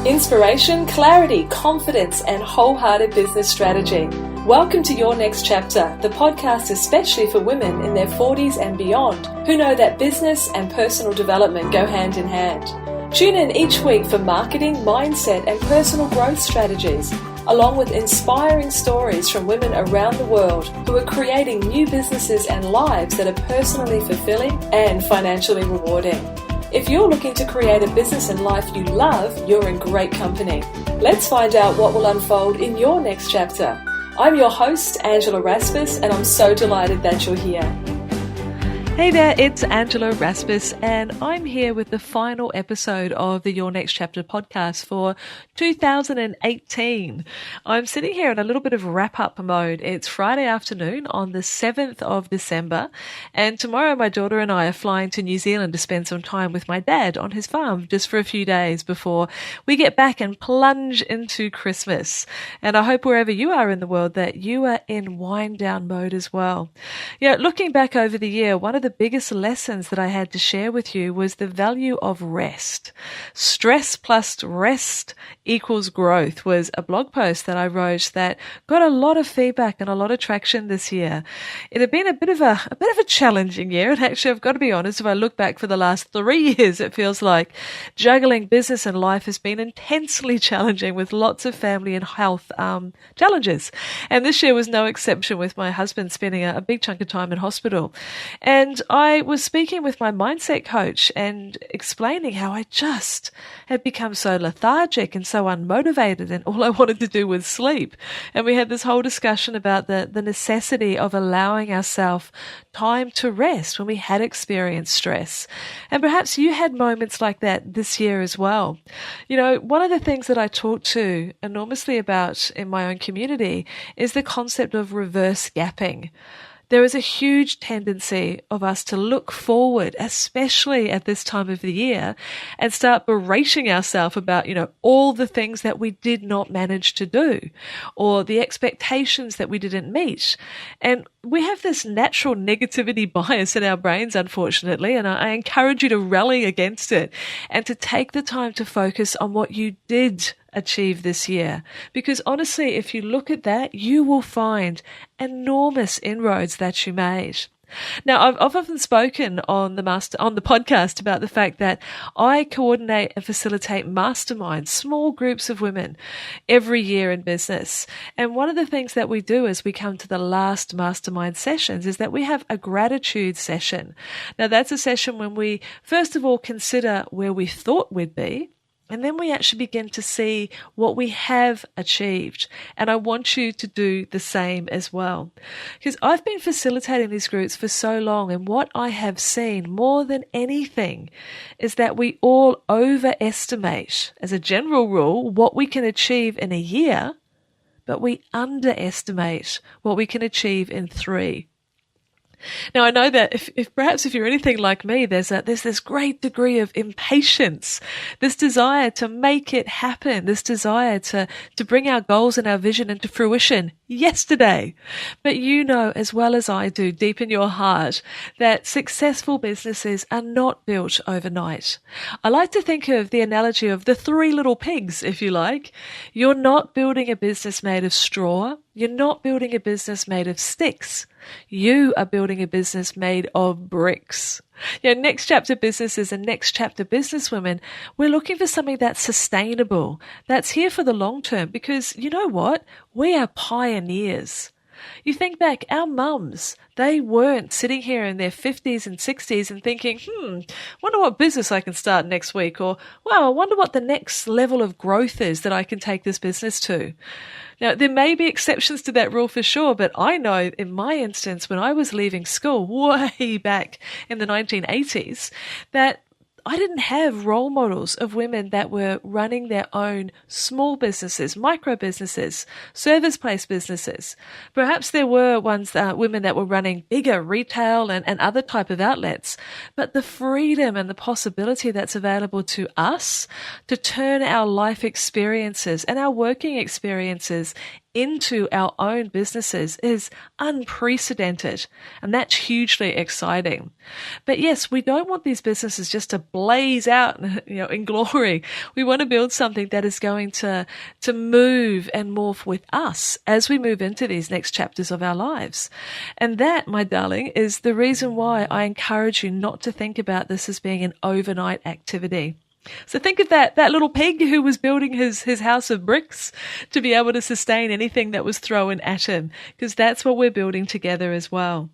Inspiration, clarity, confidence, and wholehearted business strategy. Welcome to Your Next Chapter, the podcast especially for women in their 40s and beyond who know that business and personal development go hand in hand. Tune in each week for marketing, mindset, and personal growth strategies, along with inspiring stories from women around the world who are creating new businesses and lives that are personally fulfilling and financially rewarding. If you're looking to create a business and life you love, you're in great company. Let's find out what will unfold in your next chapter. I'm your host, Angela Raspass, and I'm so delighted that you're here. Hey there, it's Angela Raspass, and I'm here with the final episode of the Your Next Chapter podcast for 2018. I'm sitting here in a little bit of wrap-up mode. It's Friday afternoon on the 7th of December, and tomorrow my daughter and I are flying to New Zealand to spend some time with my dad on his farm just for a few days before we get back and plunge into Christmas. And I hope wherever you are in the world that you are in wind-down mode as well. You know, looking back over the year, one of the biggest lessons that I had to share with you was the value of rest. Stress plus rest equals growth was a blog post that I wrote that got a lot of feedback and a lot of traction this year. It had been a bit of a challenging year, and actually I've got to be honest, if I look back for the last 3 years, it feels like juggling business and life has been intensely challenging with lots of family and health challenges. And this year was no exception, with my husband spending a big chunk of time in hospital. And I was speaking with my mindset coach and explaining how I just had become so lethargic and so unmotivated, and all I wanted to do was sleep. And we had this whole discussion about the necessity of allowing ourselves time to rest when we had experienced stress. And perhaps you had moments like that this year as well. You know, one of the things that I talk to enormously about in my own community is the concept of reverse gapping. There is a huge tendency of us to look forward, especially at this time of the year, and start berating ourselves about, all the things that we did not manage to do, or the expectations that we didn't meet. And we have this natural negativity bias in our brains, unfortunately, and I encourage you to rally against it and to take the time to focus on what you did achieve this year. Because honestly, if you look at that, you will find enormous inroads that you made. Now, I've often spoken on the podcast about the fact that I coordinate and facilitate masterminds, small groups of women, every year in business. And one of the things that we do as we come to the last mastermind sessions is that we have a gratitude session. Now, that's a session when we, first of all, consider where we thought we'd be, and then we actually begin to see what we have achieved. And I want you to do the same as well. Because I've been facilitating these groups for so long, and what I have seen more than anything is that we all overestimate, as a general rule, what we can achieve in a year, but we underestimate what we can achieve in 3. Now, I know that if you're anything like me, there's this great degree of impatience, this desire to make it happen, this desire to bring our goals and our vision into fruition yesterday. But you know as well as I do, deep in your heart, that successful businesses are not built overnight. I like to think of the analogy of the 3 little pigs, if you like. You're not building a business made of straw. You're not building a business made of sticks. You are building a business made of bricks. Next chapter businesses and next chapter businesswomen, we're looking for something that's sustainable, that's here for the long term, because you know what? We are pioneers. You think back, our mums, they weren't sitting here in their 50s and 60s and thinking, wonder what business I can start next week, or, wow, I wonder what the next level of growth is that I can take this business to. Now, there may be exceptions to that rule for sure, but I know in my instance, when I was leaving school way back in the 1980s, that I didn't have role models of women that were running their own small businesses, micro businesses, service-based businesses. Perhaps there were women that were running bigger retail and other type of outlets, but the freedom and the possibility that's available to us to turn our life experiences and our working experiences into our own businesses is unprecedented, and that's hugely exciting. But yes, we don't want these businesses just to blaze out, in glory. We want to build something that is going to move and morph with us as we move into these next chapters of our lives. And that, my darling, is the reason why I encourage you not to think about this as being an overnight activity. So think of that little pig who was building his house of bricks to be able to sustain anything that was thrown at him, because that's what we're building together as well.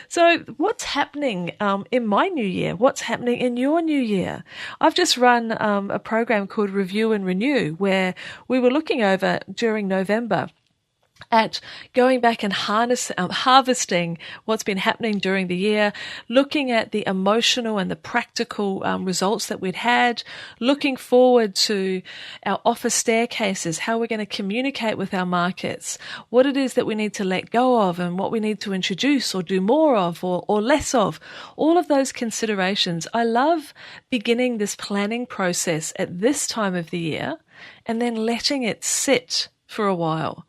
So what's happening in my new year? What's happening in your new year? I've just run a program called Review and Renew, where we were looking over during November at going back and harvesting what's been happening during the year, looking at the emotional and the practical results that we'd had, looking forward to our offer staircases, how we're going to communicate with our markets, what it is that we need to let go of and what we need to introduce or do more of or less of, all of those considerations. I love beginning this planning process at this time of the year and then letting it sit for a while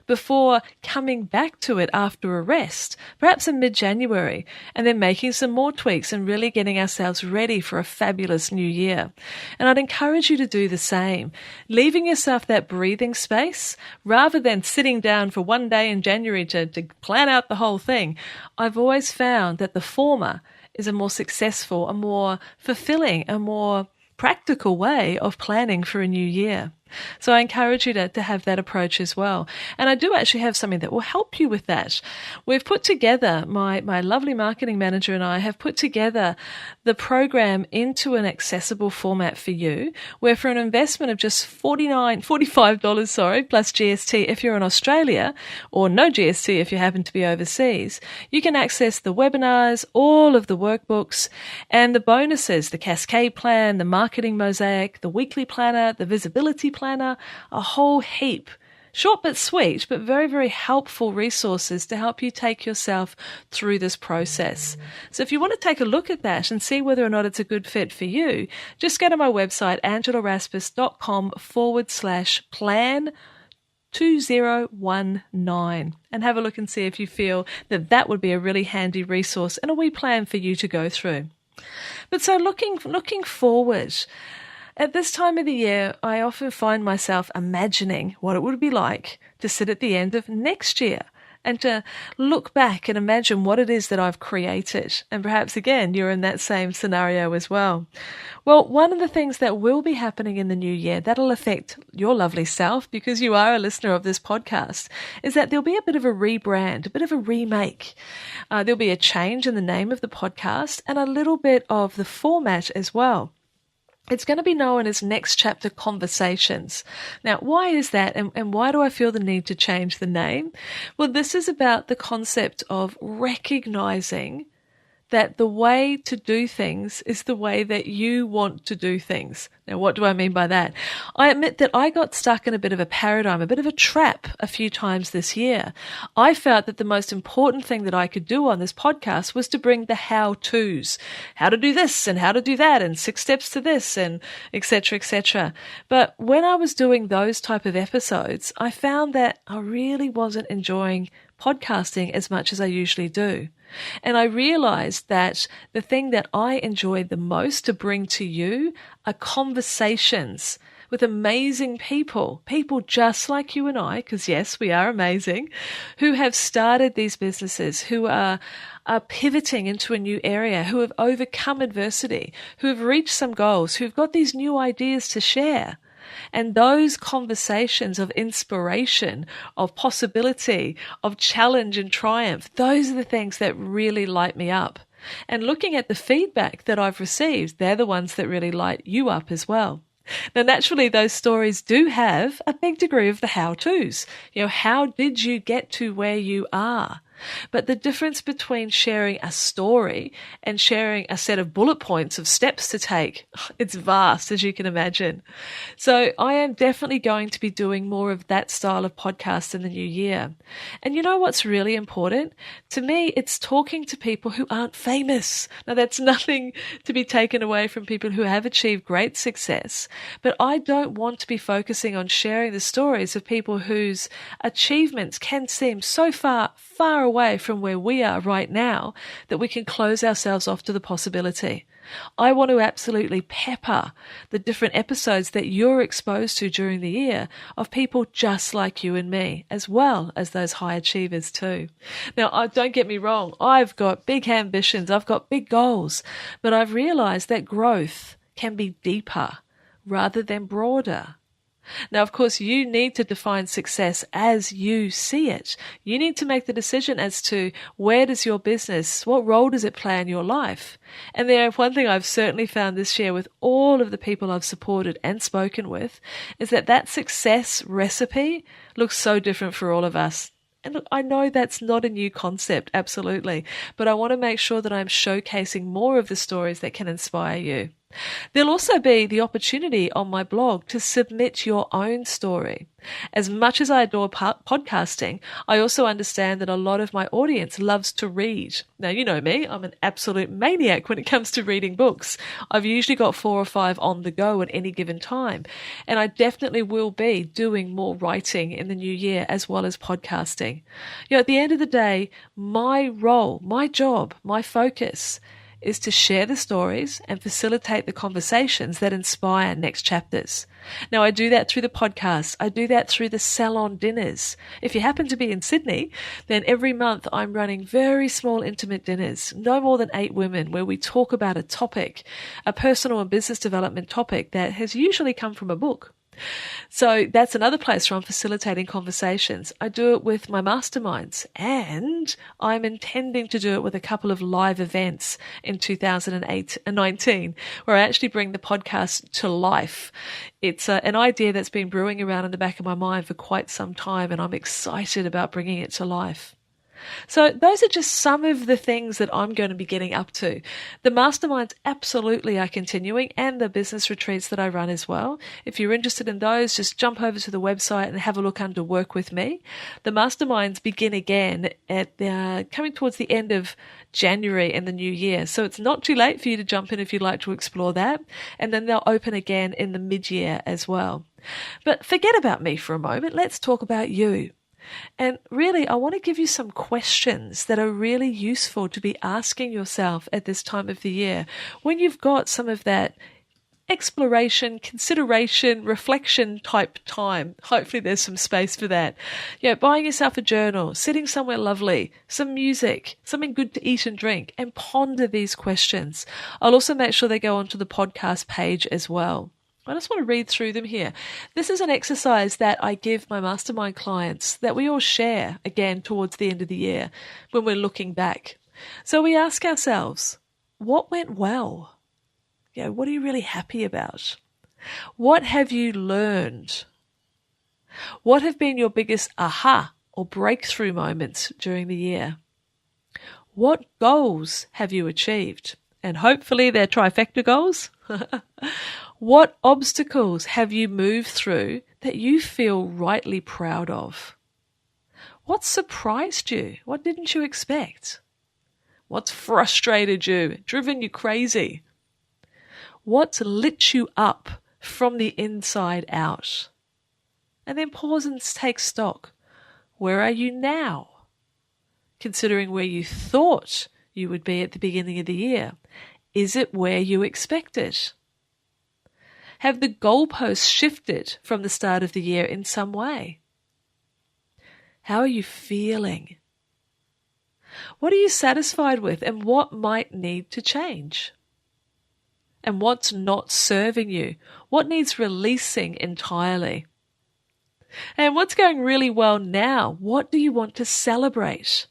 before coming back to it after a rest, perhaps in mid-January, and then making some more tweaks and really getting ourselves ready for a fabulous new year. And I'd encourage you to do the same, leaving yourself that breathing space rather than sitting down for one day in January to plan out the whole thing. I've always found that the former is a more successful, a more fulfilling, a more practical way of planning for a new year. So I encourage you to have that approach as well. And I do actually have something that will help you with that. We've put together, my lovely marketing manager and I have put together the program into an accessible format for you, where for an investment of just $45 plus GST if you're in Australia, or no GST if you happen to be overseas, you can access the webinars, all of the workbooks, and the bonuses, the Cascade Plan, the Marketing Mosaic, the Weekly Planner, the Visibility Planner, a whole heap. Short but sweet, but very, very helpful resources to help you take yourself through this process. So if you want to take a look at that and see whether or not it's a good fit for you, just go to my website, angelaraspass.com/plan 2019 and have a look and see if you feel that would be a really handy resource and a wee plan for you to go through. But so looking forward, at this time of the year, I often find myself imagining what it would be like to sit at the end of next year and to look back and imagine what it is that I've created. And perhaps, again, you're in that same scenario as well. Well, one of the things that will be happening in the new year that'll affect your lovely self, because you are a listener of this podcast, is that there'll be a bit of a rebrand, a bit of a remake. There'll be a change in the name of the podcast and a little bit of the format as well. It's going to be known as Next Chapter Conversations. Now, why is that, and why do I feel the need to change the name? Well, this is about the concept of recognizing that the way to do things is the way that you want to do things. Now, what do I mean by that? I admit that I got stuck in a bit of a paradigm, a bit of a trap a few times this year. I felt that the most important thing that I could do on this podcast was to bring the how-tos, how to do this and how to do that and 6 steps to this and et cetera, et cetera. But when I was doing those type of episodes, I found that I really wasn't enjoying podcasting as much as I usually do. And I realized that the thing that I enjoyed the most to bring to you are conversations with amazing people just like you and I, because yes, we are amazing, who have started these businesses, who are pivoting into a new area, who have overcome adversity, who have reached some goals, who've got these new ideas to share. And those conversations of inspiration, of possibility, of challenge and triumph, those are the things that really light me up. And looking at the feedback that I've received, they're the ones that really light you up as well. Now, naturally, those stories do have a big degree of the how-tos. How did you get to where you are? But the difference between sharing a story and sharing a set of bullet points of steps to take, it's vast, as you can imagine. So I am definitely going to be doing more of that style of podcast in the new year. And you know what's really important? To me, it's talking to people who aren't famous. Now, that's nothing to be taken away from people who have achieved great success, but I don't want to be focusing on sharing the stories of people whose achievements can seem so far away from where we are right now that we can close ourselves off to the possibility. I want to absolutely pepper the different episodes that you're exposed to during the year of people just like you and me, as well as those high achievers too. Now, don't get me wrong, I've got big ambitions, I've got big goals, but I've realized that growth can be deeper rather than broader. Now, of course, you need to define success as you see it. You need to make the decision as to where does your business, what role does it play in your life? And one thing I've certainly found this year with all of the people I've supported and spoken with is that success recipe looks so different for all of us. And look, I know that's not a new concept, absolutely, but I want to make sure that I'm showcasing more of the stories that can inspire you. There'll also be the opportunity on my blog to submit your own story. As much as I adore podcasting, I also understand that a lot of my audience loves to read. Now, you know me, I'm an absolute maniac when it comes to reading books. I've usually got 4 or 5 on the go at any given time, and I definitely will be doing more writing in the new year as well as podcasting. At the end of the day, my role, my job, my focus is to share the stories and facilitate the conversations that inspire next chapters. Now, I do that through the podcast. I do that through the salon dinners. If you happen to be in Sydney, then every month I'm running very small intimate dinners, no more than 8 women, where we talk about a topic, a personal and business development topic that has usually come from a book. So that's another place where I'm facilitating conversations. I do it with my masterminds, and I'm intending to do it with a couple of live events in 2019, where I actually bring the podcast to life. It's an idea that's been brewing around in the back of my mind for quite some time, and I'm excited about bringing it to life. So those are just some of the things that I'm going to be getting up to. The masterminds absolutely are continuing, and the business retreats that I run as well. If you're interested in those, just jump over to the website and have a look under Work With Me. The masterminds begin again at coming towards the end of January in the new year. So it's not too late for you to jump in if you'd like to explore that. And then they'll open again in the mid-year as well. But forget about me for a moment. Let's talk about you. And really, I want to give you some questions that are really useful to be asking yourself at this time of the year when you've got some of that exploration, consideration, reflection type time. Hopefully there's some space for that. Buying yourself a journal, sitting somewhere lovely, some music, something good to eat and drink, and ponder these questions. I'll also make sure they go onto the podcast page as well. I just want to read through them here. This is an exercise that I give my mastermind clients that we all share again towards the end of the year when we're looking back. So we ask ourselves, what went well? What are you really happy about? What have you learned? What have been your biggest aha or breakthrough moments during the year? What goals have you achieved? And hopefully they're trifecta goals. What obstacles have you moved through that you feel rightly proud of? What surprised you? What didn't you expect? What's frustrated you, driven you crazy? What's lit you up from the inside out? And then pause and take stock. Where are you now? Considering where you thought you would be at the beginning of the year, is it where you expected? Have the goalposts shifted from the start of the year in some way? How are you feeling? What are you satisfied with, and what might need to change? And what's not serving you? What needs releasing entirely? And what's going really well now? What do you want to celebrate?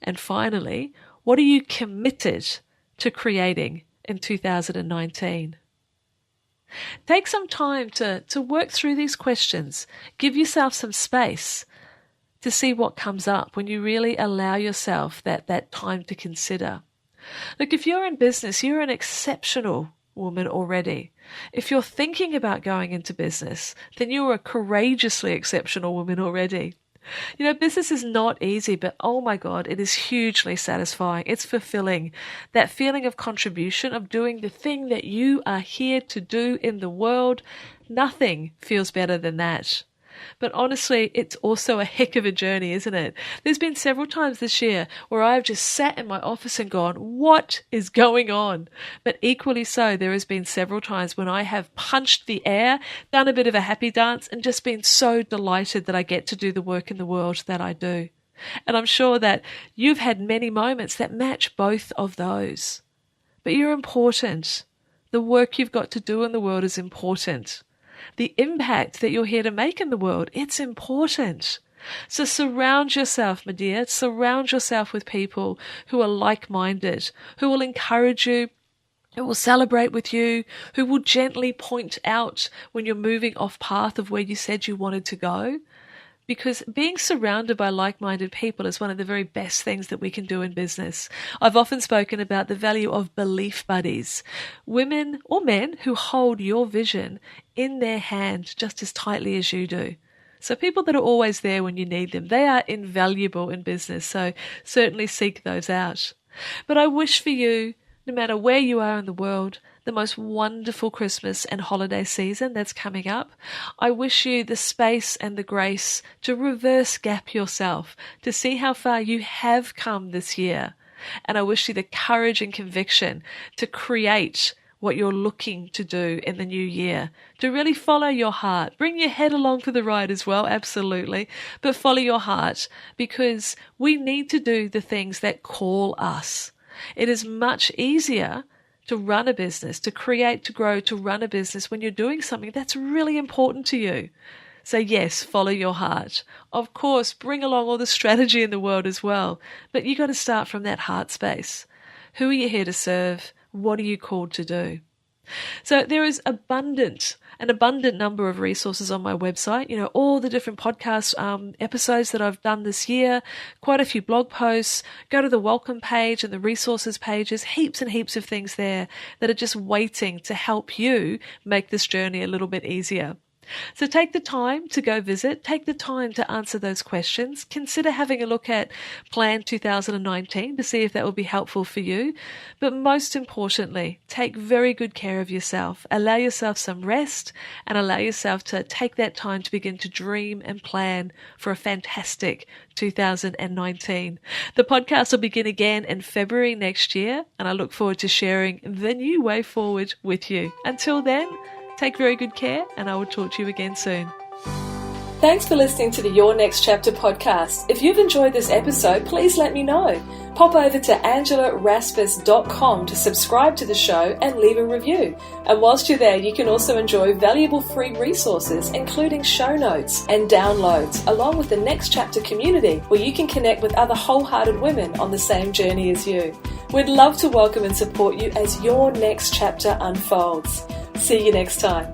And finally, what are you committed to creating in 2019? Take some time to work through these questions. Give yourself some space to see what comes up when you really allow yourself that time to consider. Look, if you're in business, you're an exceptional woman already. If you're thinking about going into business, then you're a courageously exceptional woman already. You know, business is not easy, but oh my God, it is hugely satisfying. It's fulfilling. That feeling of contribution, of doing the thing that you are here to do in the world, nothing feels better than that. But honestly, it's also a heck of a journey, isn't it? There's been several times this year where I've just sat in my office and gone, what is going on? But equally so, there has been several times when I have punched the air, done a bit of a happy dance, and just been so delighted that I get to do the work in the world that I do. And I'm sure that you've had many moments that match both of those. But you're important. The work you've got to do in the world is important. The impact that you're here to make in the world, it's important. So surround yourself, my dear, surround yourself with people who are like-minded, who will encourage you, who will celebrate with you, who will gently point out when you're moving off path of where you said you wanted to go. Because being surrounded by like-minded people is one of the very best things that we can do in business. I've often spoken about the value of belief buddies, women or men who hold your vision in their hand just as tightly as you do. So people that are always there when you need them, they are invaluable in business. So certainly seek those out. But I wish for you, no matter where you are in the world, the most wonderful Christmas and holiday season that's coming up. I wish you the space and the grace to reverse gap yourself, to see how far you have come this year. And I wish you the courage and conviction to create what you're looking to do in the new year, to really follow your heart. Bring your head along for the ride as well, absolutely, but follow your heart, because we need to do the things that call us. It is much easier to run a business, to create, to grow, to run a business when you're doing something that's really important to you. So yes, follow your heart. Of course, bring along all the strategy in the world as well, but you got to start from that heart space. Who are you here to serve? What are you called to do? So there is an abundant number of resources on my website. You know, all the different podcast episodes that I've done this year, quite a few blog posts. Go to the welcome page and the resources pages, heaps and heaps of things there that are just waiting to help you make this journey a little bit easier. So take the time to go visit, take the time to answer those questions. Consider having a look at Plan 2019 to see if that will be helpful for you. But most importantly, take very good care of yourself. Allow yourself some rest and allow yourself to take that time to begin to dream and plan for a fantastic 2019. The podcast will begin again in February next year, and I look forward to sharing the new way forward with you. Until then, take very good care, and I will talk to you again soon. Thanks for listening to the Your Next Chapter podcast. If you've enjoyed this episode, please let me know. Pop over to angelaraspass.com to subscribe to the show and leave a review. And whilst you're there, you can also enjoy valuable free resources, including show notes and downloads, along with the Next Chapter community, where you can connect with other wholehearted women on the same journey as you. We'd love to welcome and support you as your next chapter unfolds. See you next time.